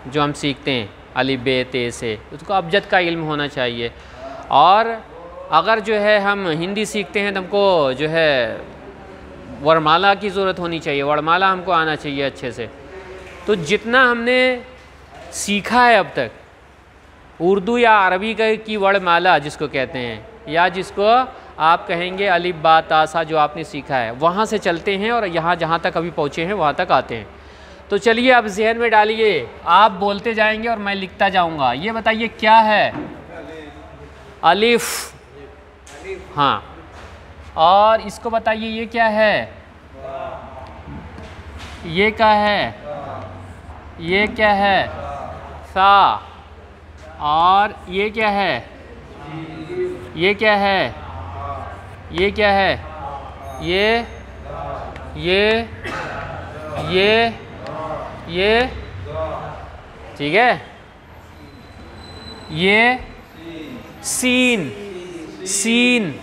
जो हम सीखते हैं अलिफ बे ते से, उसको अबजद का इल्म होना चाहिए। और अगर जो है हम हिंदी सीखते हैं तो हमको जो है वर्णमाला की ज़रूरत होनी चाहिए, वर्णमाला हमको आना चाहिए अच्छे से। तो जितना हमने सीखा है अब तक उर्दू या अरबी की वर्णमाला जिसको कहते हैं, या जिसको आप कहेंगे अलिफ बा ता सा, जो आपने सीखा है वहाँ से चलते हैं और यहाँ जहाँ तक अभी पहुँचे हैं वहाँ तक आते हैं। तो चलिए अब जहन में डालिए, आप बोलते जाएंगे और मैं लिखता जाऊँगा। ये बताइए क्या है? अलिफ। हाँ, और इसको बताइए ये क्या है? ये क्या है? ये क्या है? सा। और ये क्या है? ये क्या है? ये क्या है? ये ठीक है। ये सीन, सीन।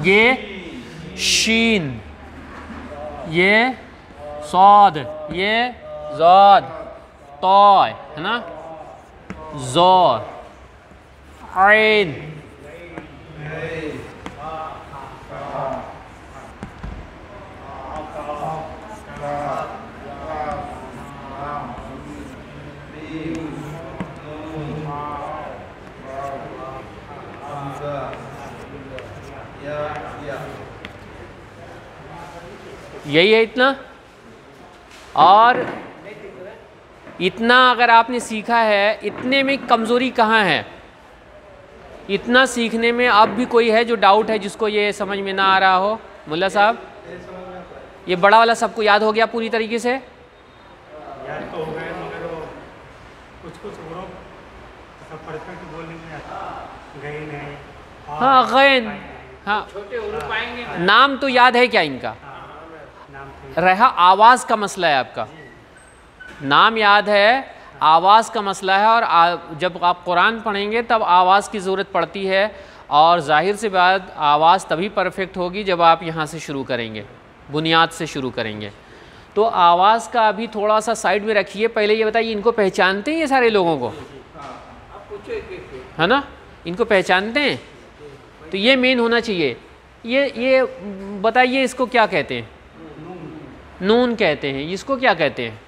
ये शीन, ये सौद, ये ज़ाद, तॉय है ना, ज़ोर, आइन। यही है इतना। और इतना अगर आपने सीखा है, इतने में कमज़ोरी कहाँ है? इतना सीखने में अब भी कोई है जो डाउट है, जिसको ये समझ में ना आ रहा हो? मुल्ला साहब, ये बड़ा वाला सबको याद हो गया पूरी तरीके से? याद तो हो गए, मगर वो कुछ सब परफेक्ट बोलने में गए नहीं। हाँ, गैन। हाँ, छोटे हुरूफ आएंगे। नाम तो याद है क्या इनका? रहा आवाज़ का मसला है आपका। नाम याद है, आवाज़ का मसला है। और जब आप कुरान पढ़ेंगे तब आवाज़ की ज़रूरत पड़ती है। और ज़ाहिर सी बात, आवाज़ तभी परफेक्ट होगी जब आप यहाँ से शुरू करेंगे, बुनियाद से शुरू करेंगे। तो आवाज़ का अभी थोड़ा सा साइड में रखिए। पहले ये बताइए, इनको पहचानते हैं ये सारे लोगों को? है ना, इनको पहचानते हैं? तो ये मेन होना चाहिए। ये बताइए, इसको क्या कहते हैं? नून कहते हैं। इसको क्या कहते हैं?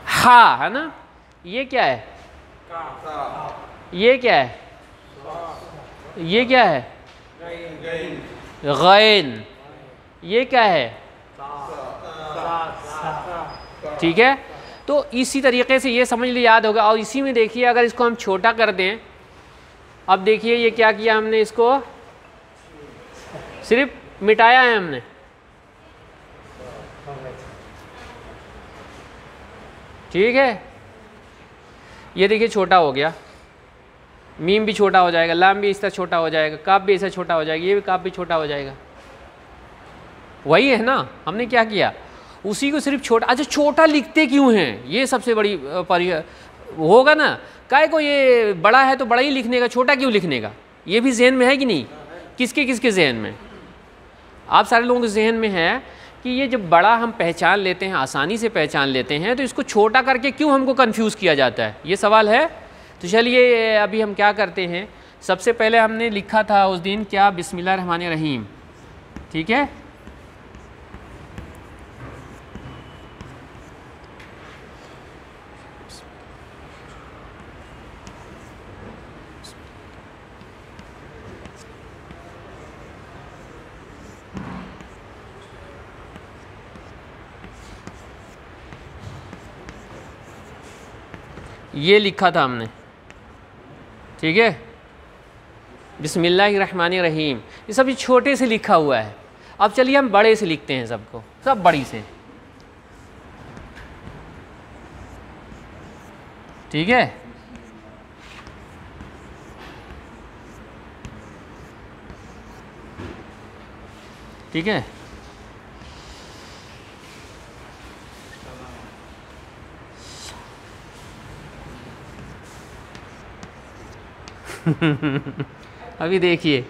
हा, है ना। ये क्या है? ये क्या है? ये क्या है? गैन। ये क्या है? ठीक है। तो इसी तरीके से ये समझ लीजिए, याद होगा। और इसी में देखिए, अगर इसको हम छोटा कर दें, अब देखिए ये क्या किया हमने, इसको सिर्फ मिटाया है हमने। ठीक है, ये देखिए छोटा हो गया। मीम भी छोटा हो जाएगा, लाम भी इस तरह छोटा हो जाएगा, काफ भी ऐसा छोटा हो जाएगा, ये भी काफ भी छोटा हो जाएगा। वही है ना, हमने क्या किया, उसी को सिर्फ छोटा। अच्छा, छोटा लिखते क्यों हैं? ये सबसे बड़ी होगा ना। काय को ये बड़ा है तो बड़ा ही लिखने का, छोटा क्यों लिखने का? ये भी जहन में है कि नहीं? किसके किसके जहन में? आप सारे लोगों के जहन में है कि ये जब बड़ा हम पहचान लेते हैं, आसानी से पहचान लेते हैं, तो इसको छोटा करके क्यों हमको कंफ्यूज किया जाता है? ये सवाल है। तो चलिए अभी हम क्या करते हैं, सबसे पहले हमने लिखा था उस दिन क्या, बिस्मिल्लाहिर्रहमानिर्रहीम। ठीक है, ये लिखा था हमने। ठीक है, बिस्मिल्लाहिर्रहमानिर्रहीम। ये सब छोटे से लिखा हुआ है। अब चलिए हम बड़े से लिखते हैं सबको, सब बड़ी से। ठीक है, ठीक है। अभी देखिए,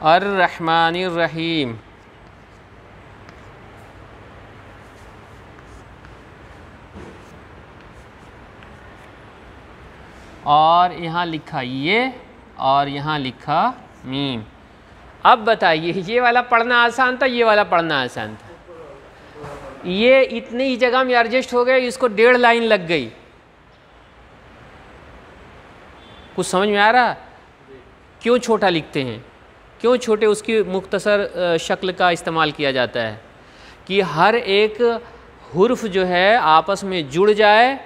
अर्रहमानिर रहीम। और यहाँ लिखा ये और यहाँ लिखा मीम। अब बताइए, ये वाला पढ़ना आसान था, ये वाला पढ़ना आसान था? ये इतनी ही जगह में एडजस्ट हो गए, इसको 1.5 लाइन लग गई। कुछ समझ में आ रहा? क्यों छोटा लिखते हैं, क्यों छोटे उसकी मुख्तसर शक्ल का इस्तेमाल किया जाता है कि हर एक हुर्फ जो है आपस में जुड़ जाए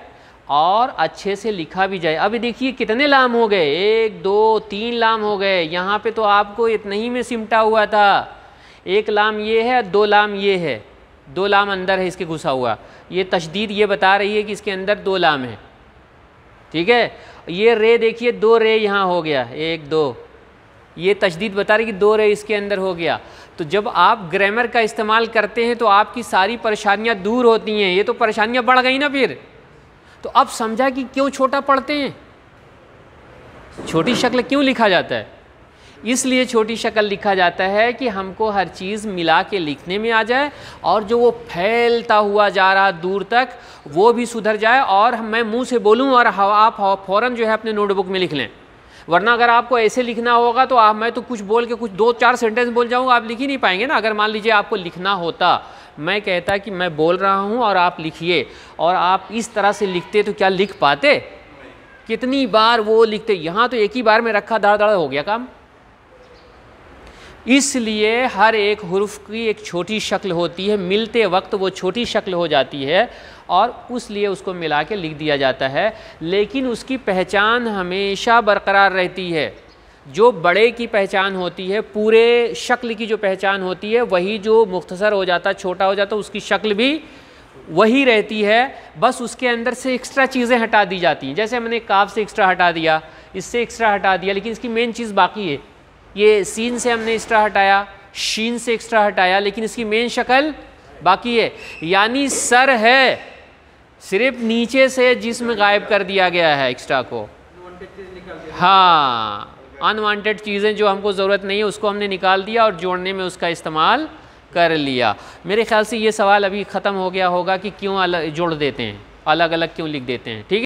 और अच्छे से लिखा भी जाए। अभी देखिए कितने लाम हो गए, 1 2 3 लाम हो गए। यहाँ पे तो आपको इतना ही में सिमटा हुआ था। 1 लाम ये है, 2 लाम ये है, 2 लाम अंदर है इसके घुसा हुआ। ये तशदीद ये बता रही है कि इसके अंदर 2 लाम है, ठीक है। ये रे देखिए 2 रे यहाँ हो गया, 1 2, ये तशदीद बता रही कि 2 रे इसके अंदर हो गया। तो जब आप ग्रामर का इस्तेमाल करते हैं तो आपकी सारी परेशानियाँ दूर होती हैं। ये तो परेशानियाँ बढ़ गई ना फिर। तो अब समझा कि क्यों छोटा पढ़ते हैं, छोटी शक्ल क्यों लिखा जाता है। इसलिए छोटी शक्ल लिखा जाता है कि हमको हर चीज़ मिला के लिखने में आ जाए और जो वो फैलता हुआ जा रहा दूर तक वो भी सुधर जाए और मैं मुंह से बोलूं और आप फ़ौरन जो है अपने नोटबुक में लिख लें। वरना अगर आपको ऐसे लिखना होगा तो मैं तो कुछ बोल के कुछ 2-4 सेंटेंस बोल जाऊँगा, आप लिख ही नहीं पाएंगे ना। अगर मान लीजिए आपको लिखना होता, मैं कहता कि मैं बोल रहा हूँ और आप लिखिए, और आप इस तरह से लिखते तो क्या लिख पाते? कितनी बार वो लिखते। यहाँ तो एक ही बार में रखा, दाड़ दाड़ हो गया काम। इसलिए हर एक हुर्फ की एक छोटी शक्ल होती है, मिलते वक्त वो छोटी शक्ल हो जाती है और उसलिए उसको मिला के लिख दिया जाता है। लेकिन उसकी पहचान हमेशा बरकरार रहती है। जो बड़े की पहचान होती है, पूरे शक्ल की जो पहचान होती है, वही जो मुख्तसर हो जाता, छोटा हो जाता, उसकी शक्ल भी वही रहती है। बस उसके अंदर से एक्स्ट्रा चीज़ें हटा दी जाती हैं। जैसे मैंने काफ से एक्स्ट्रा हटा दिया, इससे एक्स्ट्रा हटा दिया, लेकिन इसकी मेन चीज़ बाकी है। ये सीन से हमने एक्स्ट्रा हटाया, शीन से एक्स्ट्रा हटाया, लेकिन इसकी मेन शक्ल बाकी है। यानी सर है, सिर्फ नीचे से जिस्म गायब कर दिया गया है एक्स्ट्रा को। हाँ, अनवांटेड चीज़ें जो हमको ज़रूरत नहीं है उसको हमने निकाल दिया और जोड़ने में उसका इस्तेमाल कर लिया। मेरे ख्याल से ये सवाल अभी ख़त्म हो गया होगा कि क्यों अलग जोड़ देते हैं, अलग अलग क्यों लिख देते हैं। ठीक है।